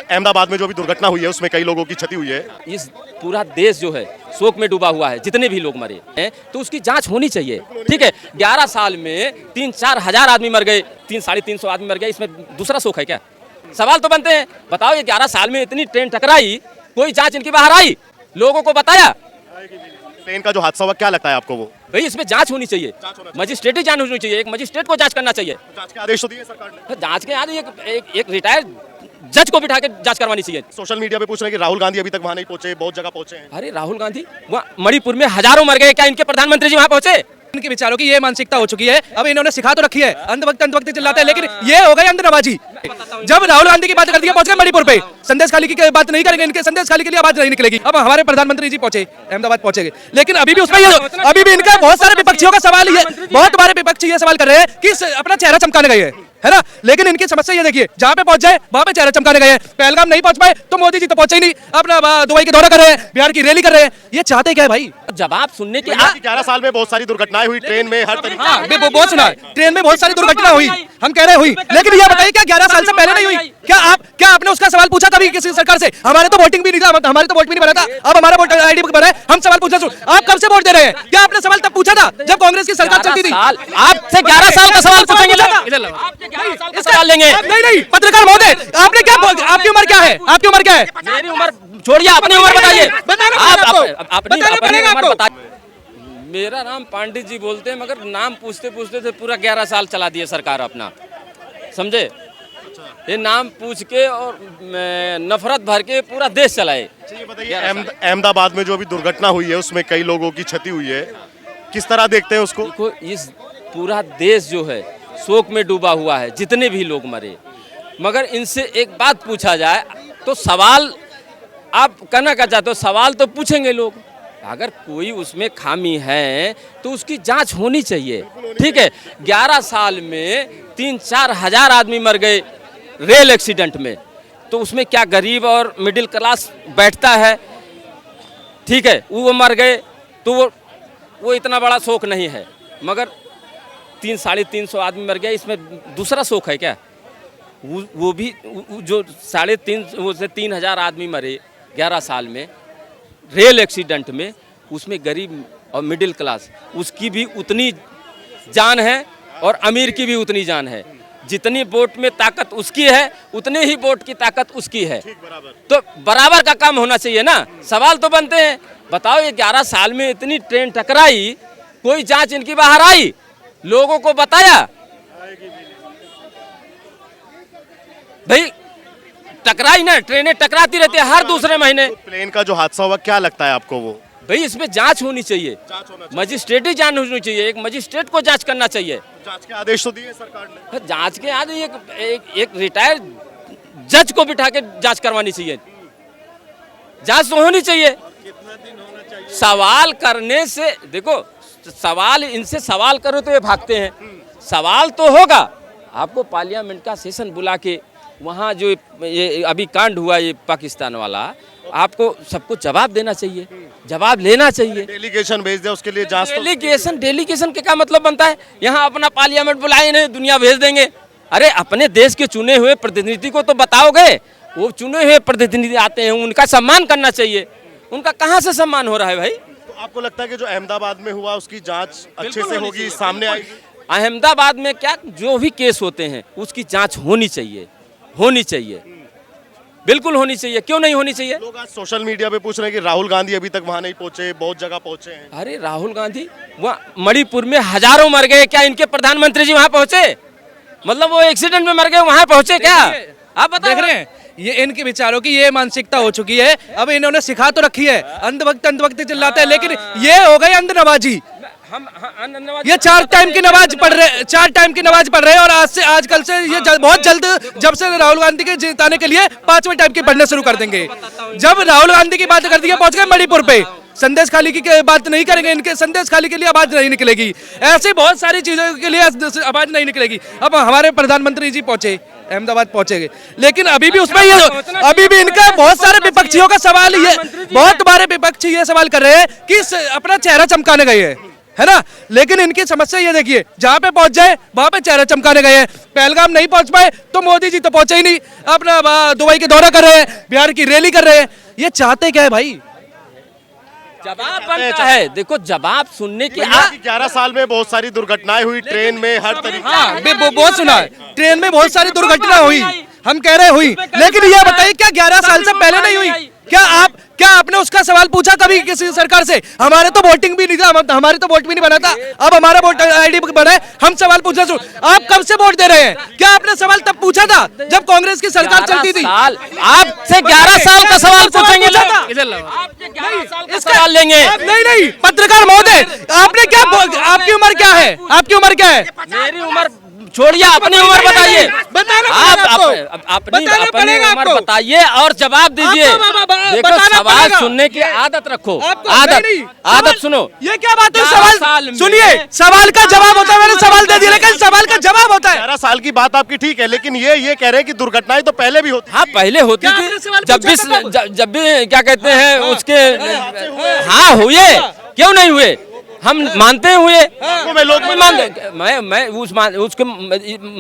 अहमदाबाद में जो भी दुर्घटना हुई है उसमें कई लोगों की क्षति हुई है। इस पूरा देश जो है शोक में डूबा हुआ है, जितने भी लोग मरे हैं तो उसकी जांच होनी चाहिए। ठीक है, 11 साल में 3-4 हजार आदमी मर गए, 300-350 आदमी मर गए, इसमें दूसरा शोक है क्या? सवाल तो बनते हैं। बताओ ये 11 साल में इतनी ट्रेन टकराई, कोई जांच इनकी बाहर आई, लोगों को बताया? ट्रेन का जो हादसा हुआ क्या लगता है आपको वो? भाई इसमें जांच होनी चाहिए, मजिस्ट्रेटी जांच होनी चाहिए, एक मजिस्ट्रेट को जांच करना चाहिए। जांच के आदेश तो दिए सरकार ने। जांच के आगे एक रिटायर्ड जज को बिठा के जांच करवानी चाहिए। सोशल मीडिया पे पूछ रहे हैं कि राहुल गांधी अभी तक वहां नहीं पहुंचे, बहुत जगह पहुंचे हैं। अरे राहुल गांधी वहाँ मणिपुर में हजारों मर गए, क्या इनके प्रधानमंत्री जी वहाँ पहुंचे? इनके विचारों की ये मानसिकता हो चुकी है। अब इन्होंने सिखा तो रखी है, अंत वक्त चिल्लाते हैं, लेकिन ये हो गई अंधनवाजी। जब राहुल गांधी की बात कर दी पहुंच गए मणिपुर पे, संदेश खाली की बात नहीं करेंगे, इनके संदेश खाली के लिए आवाज नहीं निकलेगी। अब हमारे प्रधानमंत्री जी पहुंचे, अहमदाबाद पहुंचे, लेकिन अभी भी उसमें अभी भी इनका बहुत सारे विपक्षियों का सवाल ये, बहुत बारे विपक्षी ये सवाल कर रहे हैं कि अपना चेहरा चमकाने गए है ना, लेकिन इनकी समस्या ये देखिए, जहाँ पे पहुंच जाए वहां पे चेहरा चमकाने गए हैं। पहलगाम नहीं पहुंच पाए तो मोदी जी तो पहुंचे ही नहीं, अपना दुबई के दौरा कर रहे हैं, बिहार की रैली कर रहे हैं। ये चाहते क्या है भाई? जवाब सुनने के 11 साल में बहुत सारी दुर्घटनाएं हुई ट्रेन में, हर तरीके। हाँ, बहुत सुना, ट्रेन में बहुत सारी दुर्घटना हुई, हम कह रहे हुई, लेकिन ये बताइए क्या 11 साल से पहले नहीं हुई? क्या आपने उसका सवाल पूछा था किसी सरकार से? हमारे तो वोटिंग भी नहीं था, हमारे तो वोट भी नहीं बना था, अब हमारा वोटर आईडी बना है, हम सवाल पूछना। आप कब से वोट दे रहे हैं? क्या आपने सवाल तब पूछा था जब कांग्रेस की सरकार चलती थी? आपसे 11 साल का सवाल पूछेंगे, नहीं, पत्रकार महोदय, आपने क्या, आपकी उम्र क्या है? आपकी उम्र क्या है? मेरी उम्र छोड़िए, अपनी उम्र बताइए। अपनी उम्र बताइए। मेरा नाम पंडित जी बोलते हैं, मगर नाम पूछते पूछते थे पूरा 11 साल चला दिए सरकार अपना, समझे? ये नाम पूछ के और नफरत भर के पूरा देश चलाए। ये बताइए, अहमदाबाद में जो भी दुर्घटना हुई है उसमें कई लोगों की क्षति हुई है, किस तरह देखते हैं उसको? देखो, इस पूरा देश जो है शोक में डूबा हुआ है, जितने भी लोग मरे, मगर इनसे एक बात पूछा जाए तो सवाल आप करना क्या चाहते हो? सवाल तो पूछेंगे लोग, अगर कोई उसमें खामी है तो उसकी जांच होनी चाहिए। ठीक है, 11 साल में 3-4 हजार आदमी मर गए रेल एक्सीडेंट में, तो उसमें क्या गरीब और मिडिल क्लास बैठता है? ठीक है, वो मर गए तो वो इतना बड़ा शोक नहीं है, मगर 300-350 आदमी मर गया, इसमें दूसरा शोक है क्या? वो भी जो 3.5 हजार आदमी मरे 11 साल में रेल एक्सीडेंट में, उसमें गरीब और मिडिल क्लास, उसकी भी उतनी जान है और अमीर की भी उतनी जान है। जितनी वोट में ताकत उसकी है, उतने ही वोट की ताकत उसकी है, तो बराबर का काम होना चाहिए ना। सवाल तो बनते हैं। बताओ ये 11 साल में इतनी ट्रेन टकराई, कोई जांच इनकी बाहर आई, लोगों को बताया? भाई टकराई ना, ट्रेनें टकराती रहती है हर दूसरे महीने। प्लेन का जो हादसा हुआ क्या लगता है आपको वो? भाई इसमें जांच होनी चाहिए, मजिस्ट्रेटी जांच होनी चाहिए, एक मजिस्ट्रेट को जांच करना चाहिए। जांच के आदेश तो दिए सरकार ने। जांच के आदेश एक रिटायर्ड जज को बिठा के जांच करवानी चाहिए। जांच तो होनी चाहिए। कितना दिन होना चाहिए? सवाल करने से देखो, सवाल इनसे सवाल करो तो ये भागते हैं। सवाल तो होगा, आपको पार्लियामेंट का सेशन बुला के वहाँ जो ये अभी कांड हुआ ये पाकिस्तान वाला, आपको सबको जवाब देना चाहिए, जवाब लेना चाहिए। डेलीगेशन भेज दे उसके लिए जांच। डेलीगेशन के क्या मतलब बनता है? यहाँ अपना पार्लियामेंट बुलाए नहीं, दुनिया भेज देंगे। अरे अपने देश के चुने हुए प्रतिनिधि को तो बताओगे, वो चुने हुए प्रतिनिधि आते हैं, उनका सम्मान करना चाहिए। उनका कहाँ से सम्मान हो रहा है भाई? तो आपको लगता है कि जो अहमदाबाद में हुआ उसकी जांच अच्छे से होगी, सामने आएगी? अहमदाबाद में क्या, जो भी केस होते हैं उसकी जांच होनी चाहिए, बिल्कुल होनी चाहिए। क्यों नहीं होनी चाहिए? लोग आज सोशल मीडिया पे पूछ रहे हैं कि राहुल गांधी अभी तक वहां नहीं पहुंचे, बहुत जगह पहुंचे हैं। अरे राहुल गांधी वहाँ मणिपुर में हजारों मर गए, क्या इनके प्रधानमंत्री जी वहाँ पहुंचे? मतलब वो एक्सीडेंट में मर गए, वहाँ पहुंचे क्या? आप देख रहे हैं, ये इनके विचारों की ये मानसिकता हो चुकी है। अब इन्होंने सिखा तो रखी है, अंत वक्त चिल्लाते हैं, लेकिन ये हो गई अंधनवाजी। ये 4 टाइम की नमाज पढ़ रहे, 4 टाइम की नमाज पढ़ रहे हैं, और आजकल से ये बहुत जल्द, जब से राहुल गांधी के जिताने के लिए 5वें टाइम की पढ़ने शुरू कर देंगे। जब राहुल गांधी की बात कर दी पहुंच गए मणिपुर पे, संदेश खाली की बात नहीं करेंगे, इनके संदेश खाली के लिए आवाज नहीं निकलेगी। ऐसी बहुत सारी चीजों के लिए आवाज नहीं निकलेगी। अब हमारे प्रधानमंत्री जी पहुंचे, अहमदाबाद पहुंचे, लेकिन अभी भी उसमें ये, अभी भी इनका बहुत सारे विपक्षियों का सवाल ये, बहुत बारे विपक्षी ये सवाल कर रहे हैं कि अपना चेहरा चमकाने गए हैं। है ना। लेकिन इनकी समस्या ये देखिए, जहाँ पे पहुंच जाए वहां पे चेहरा चमकाने गए हैं। पहलगाम नहीं पहुंच पाए तो मोदी जी तो पहुंचे ही नहीं, अपना दुबई के दौरा कर रहे हैं, बिहार की रैली कर रहे हैं। ये चाहते क्या है भाई? जवाब बनता है, देखो जवाब सुनने की 11 साल में बहुत सारी दुर्घटनाएं हुई ट्रेन में, हर तरीके। हाँ बहुत सुना है, ट्रेन में बहुत सारी दुर्घटना हुई, हम कह रहे हुई, लेकिन ये बताइए क्या 11 साल से पहले नहीं हुई? क्या आपने उसका सवाल पूछा कभी किसी सरकार से? हमारे तो वोटिंग भी नहीं था, हमारे तो वोट भी नहीं बना था, अब हमारा वोट आईडी बना है, हम सवाल पूछना शुरू। आप कब से वोट दे रहे हैं? क्या आपने सवाल तब पूछा था जब कांग्रेस की सरकार चलती थी? आपसे 11 साल का सवाल पूछेंगे, सवाल लेंगे। नहीं पत्रकार महोदय, आपने क्या, आपकी उम्र क्या है? आपकी उम्र क्या है? मेरी उम्र छोड़िए, अपनी उम्र बताइए। आप अपनी उम्र बताइए और जवाब दीजिए। देखो सवाल सुनने की आदत रखो, आदत सुनो। ये क्या बात है? सवाल सुनिए, सवाल का जवाब होता है, मैंने सवाल दे दिया, लेकिन सवाल का जवाब होता है। 11 साल की बात आपकी ठीक है, लेकिन ये कह रहे हैं कि दुर्घटनाएं तो पहले भी होती। हाँ पहले होती थी, जब भी क्या कहते हैं उसके, हाँ हुए, क्यों नहीं हुए? हम मानते हैं हुए, मैं लोग नहीं मानते, मैं उसको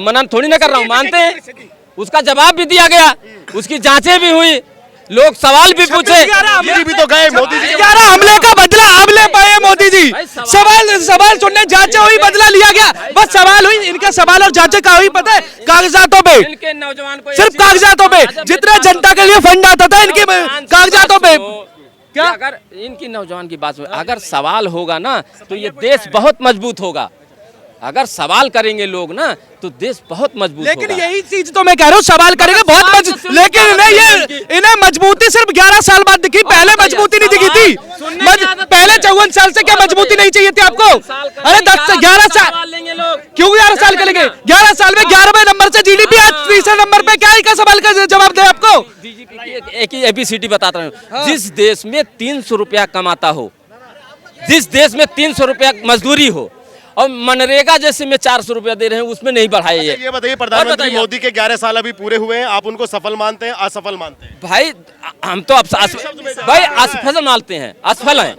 मना थोड़ी ना कर रहा हूँ, मानते हैं। उसका जवाब भी दिया गया, उसकी जांचें भी हुई, लोग सवाल भी पूछे। मोदी भी तो गए, मोदी जी 11 हमले का बदला अब ले पाए मोदी जी। सवाल सुनने, जांचें हुई, बदला लिया गया, बस सवाल हुई। इनका सवाल और जांचें का हुई पता है? कागजातों पे, इनके नौजवान को सिर्फ कागजातों पे, जितना जनता के लिए फंड आता था इनके कागजातों पे। क्या अगर इनकी नौजवान की बात, अगर सवाल होगा ना तो ये देश बहुत मजबूत होगा। अगर सवाल करेंगे लोग ना तो देश बहुत मजबूत लेकिन होगा। यही चीज तो मैं कह रहा हूँ, सवाल करेंगे बहुत मजबूत, लेकिन इन्हें मजबूती सिर्फ 11 साल बाद दिखी, पहले मजबूती नहीं दिखी थी। पहले 54 साल से क्या मजबूती नहीं चाहिए थी आपको? अरे 11 साल लेंगे लोग, क्यों 11 साल के लेंगे? 11 साल में 11वें नंबर से जीडीपी, आज तीसरे नंबर पे, क्या का सवाल का जवाब दे आपको? एक ही एबीसीडी बताता हूँ। जिस देश में 300 रुपया कमाता हो, जिस देश में 300 रुपया मजदूरी हो और मनरेगा जैसे में 400 रुपया दे रहे हैं, उसमें नहीं बढ़ाए। ये बताइए, प्रधानमंत्री मोदी के 11 साल अभी पूरे हुए हैं, आप उनको सफल मानते हैं, असफल मानते हैं? भाई हम तो भाई असफल मानते हैं, असफल हैं।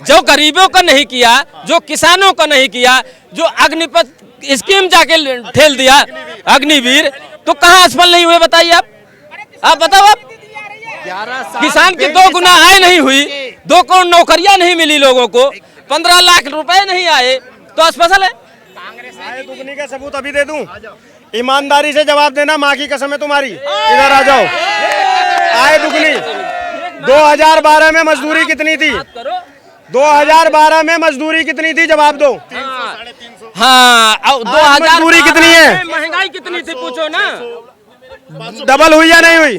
जो गरीबों का नहीं किया, जो किसानों का नहीं किया, जो अग्निपथ स्कीम जाके ठेल दिया, अग्निवीर, तो कहाँ असफल नहीं हुए? बताइए आप बताओ। आप किसान की 2 गुना आय नहीं हुई, 2 करोड़ नौकरियां नहीं मिली लोगों को, 15 लाख रुपए नहीं आए, तो असफल है। आए दुगनी का सबूत अभी दे दूं, ईमानदारी से जवाब देना, माँ की कसम है तुम्हारी। इधर आ जाओ। आए दुगनी 2012 में मजदूरी कितनी थी? 2012 में मजदूरी कितनी थी? जवाब दो। हाँ 2000 मजदूरी कितनी है? महंगाई कितनी थी पूछो ना। डबल हुई या नहीं हुई?